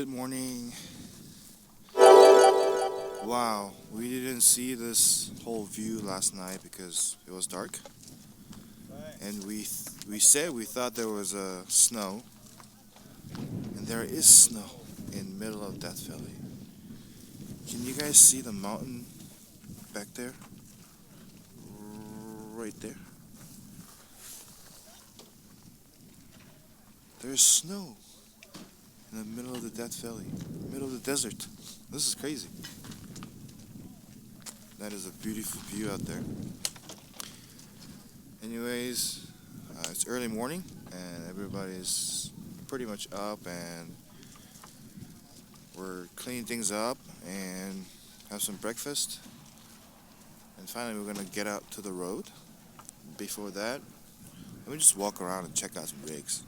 Good morning. Wow, we didn't see this whole view last night because it was dark. And we said we thought there was snow, and there is snow in the middle of Death Valley. Can you guys see the mountain back there? Right there. There's snow in the middle of the Death Valley, middle of the desert. This is crazy. That is a beautiful view out there. Anyways, it's early morning and everybody's pretty much up, and we're cleaning things up and have some breakfast. And finally we're gonna get out to the road. Before that, let me just walk around and check out some rigs.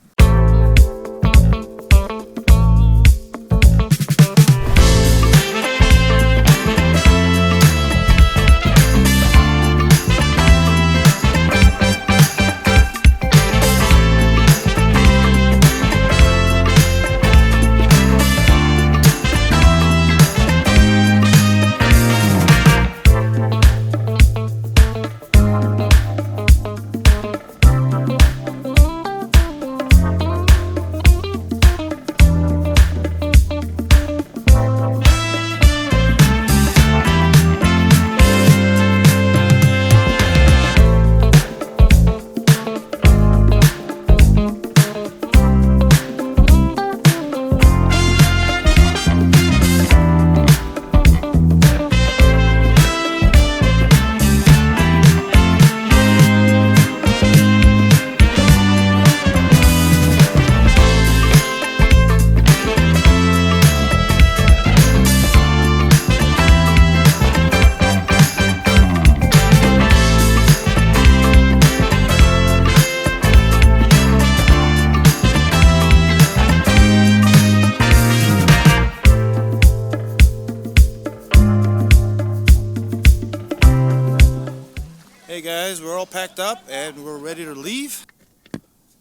Hey guys, we're all packed up and we're ready to leave.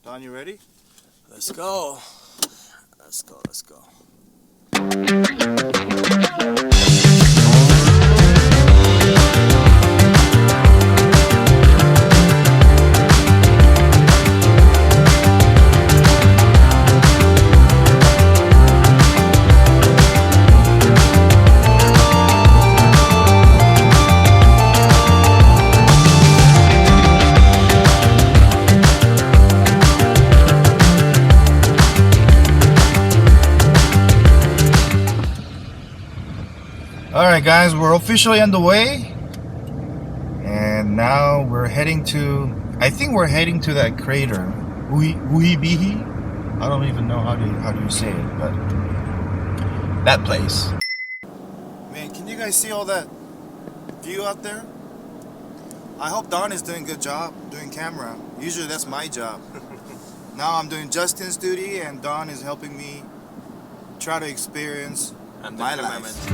Don, you ready? Let's go. Let's go. Alright guys, we're officially on the way, and now we're heading to, I think we're heading to that crater, Uibihi. I don't even know how do you say it, but that place. Man, can you guys see all that view out there? I hope Don is doing a good job doing camera. Usually that's my job. Now I'm doing Justin's duty and Don is helping me try to experience my life.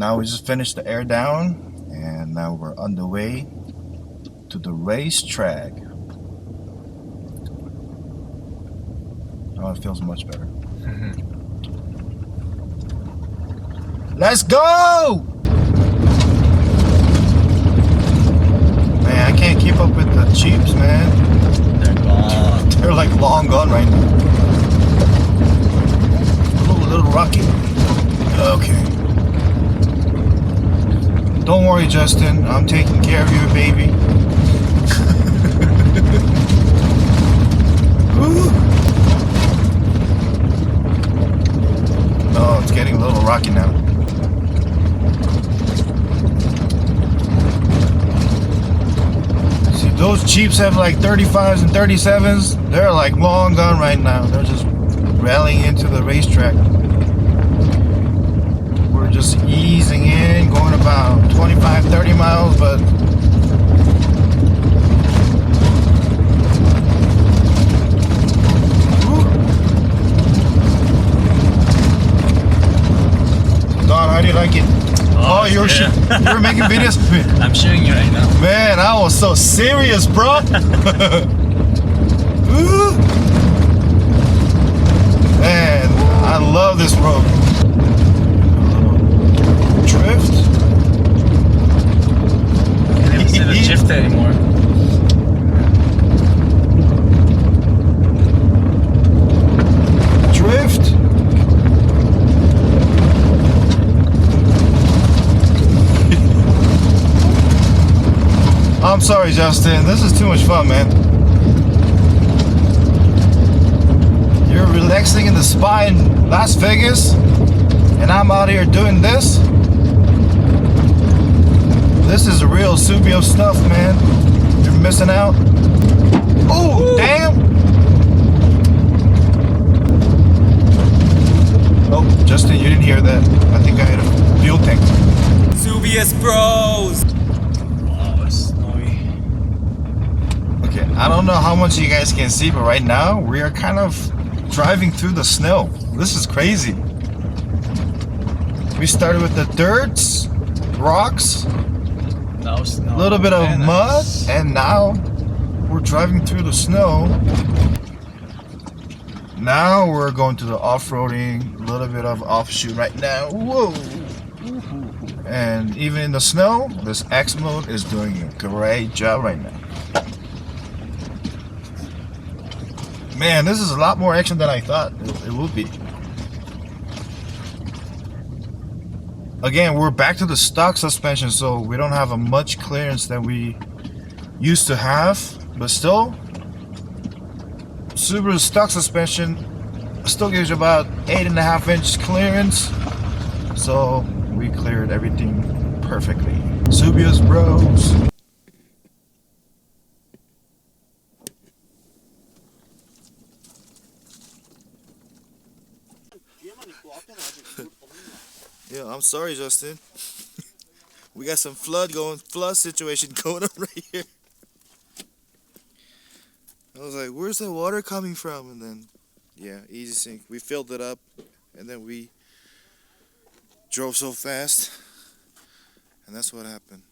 Now we just finished the air down, and now we're on the way to the racetrack. Oh, it feels much better. Let's go! Man, I can't keep up with the Jeeps, man. They're gone. They're like long gone right now. A little rocky. Okay. Don't worry, Justin. I'm taking care of you, baby. Woo. Oh, it's getting a little rocky now. See, those Jeeps have like 35s and 37s. They're like long gone right now. They're just rallying into the racetrack. We're just easing in, going about 25, 30 miles, but Don, how do you like it? Oh, you're making videos of me. I'm showing you right now. Man, I was so serious, bro. Ooh. Man, I love this road. Drift. Can't even see the shift anymore. Drift. I'm sorry, Justin. This is too much fun, man. You're relaxing in the spa in Las Vegas, and I'm out here doing this. This is the real Subaru stuff, man. You're missing out. Oh, damn! Oh, Justin, you didn't hear that. I think I hit a fuel tank. Subius Bros! Wow, it's snowy. Okay, I don't know how much you guys can see, but right now we are kind of driving through the snow. This is crazy. We started with the dirts, rocks, a little bit of mud, and now we're driving through the snow. Now we're going to the off-roading, a little bit of offshoot right now. Whoa! And even in the snow, this X mode is doing a great job right now. Man, this is a lot more action than I thought it would be. Again, we're back to the stock suspension, so we don't have a much clearance that we used to have, but still, Subaru's stock suspension still gives you about 8.5 inch clearance, so we cleared everything perfectly. Subius Bros. Yeah, I'm sorry, Justin. We got some flood situation going on right here. I was like, where's the water coming from? And then, yeah, easy sink. We filled it up, and then we drove so fast, and that's what happened.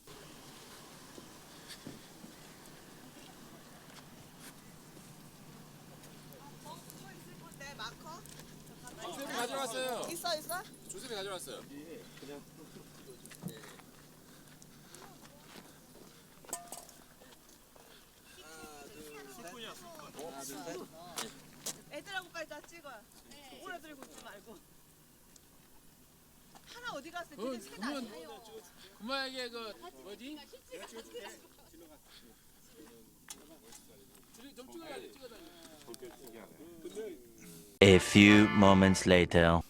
가져왔어요. 있어? 조셉이 가져왔어요. 애들하고까지 다 찍어요. 오래 들고 있지 말고. 하나 어디 갔어? 근데 셋 아니에요. 엄마에게 그 뭐지? 좀 찍어야지. A few moments later.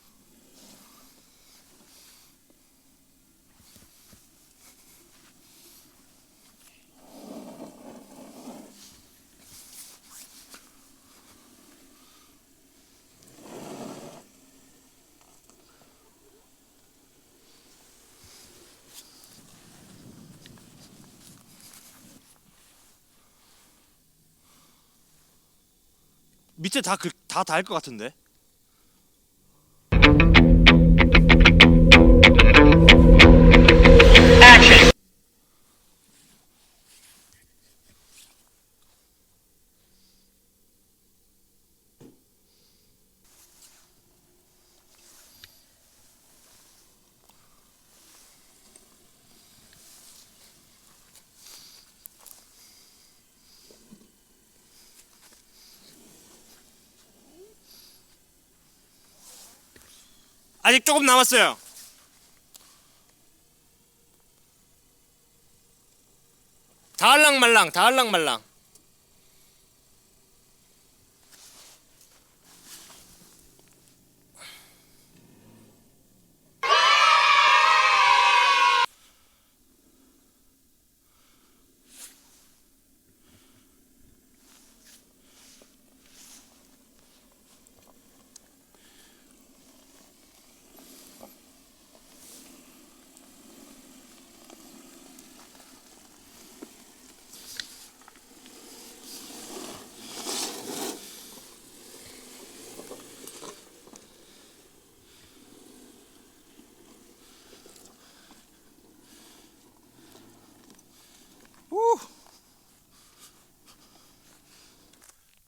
밑에 다 닿을 것 같은데? 아직 조금 남았어요. 다할랑말랑, 다할랑말랑.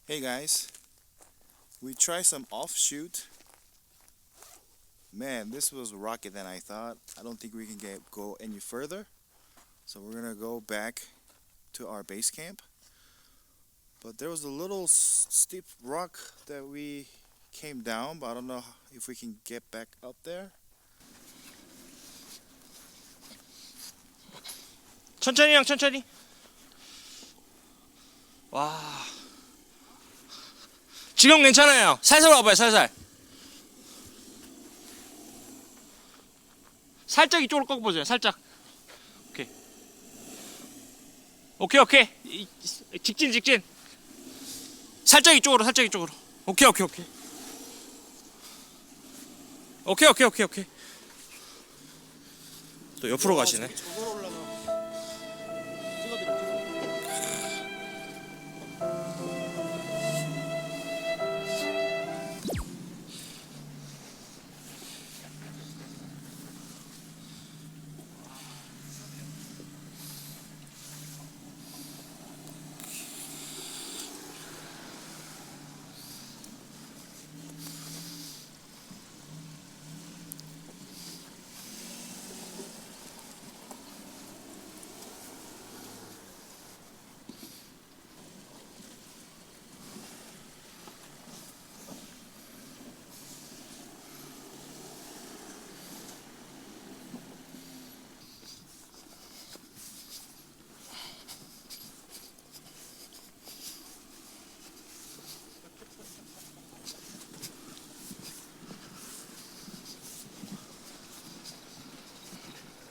Hey guys, we tried some offshoot. Man, this was rocky than I thought. I don't think we can go any further. So we're gonna go back to our base camp. But there was a little steep rock that we came down, but I don't know if we can get back up there. 천천히 형, 천천히. 와. 지금 괜찮아요. 살살 와봐요, 살살. 살짝 이쪽으로 꺾어보세요, 살짝. 오케이. 오케이, 오케이. 직진, 직진. 살짝 이쪽으로, 살짝 이쪽으로. 오케이, 오케이, 오케이. 오케이, 오케이, 오케이, 오케이. 또 옆으로 가시네.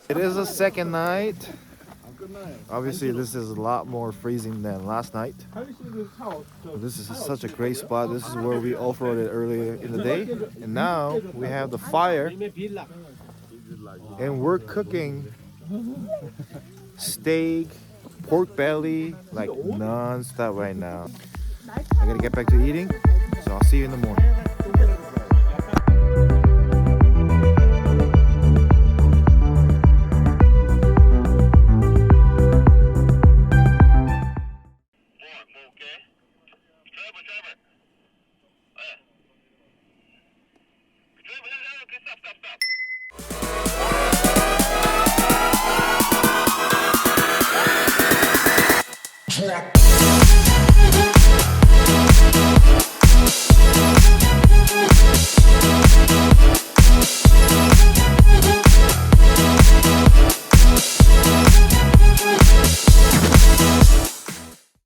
It is a second night. Obviously, this is a lot more freezing than last night. But this is such a great spot. This is where we off-roaded earlier in the day. And now we have the fire. And we're cooking steak, pork belly, like non-stop right now. I gotta get back to eating, so I'll see you in the morning. Drop.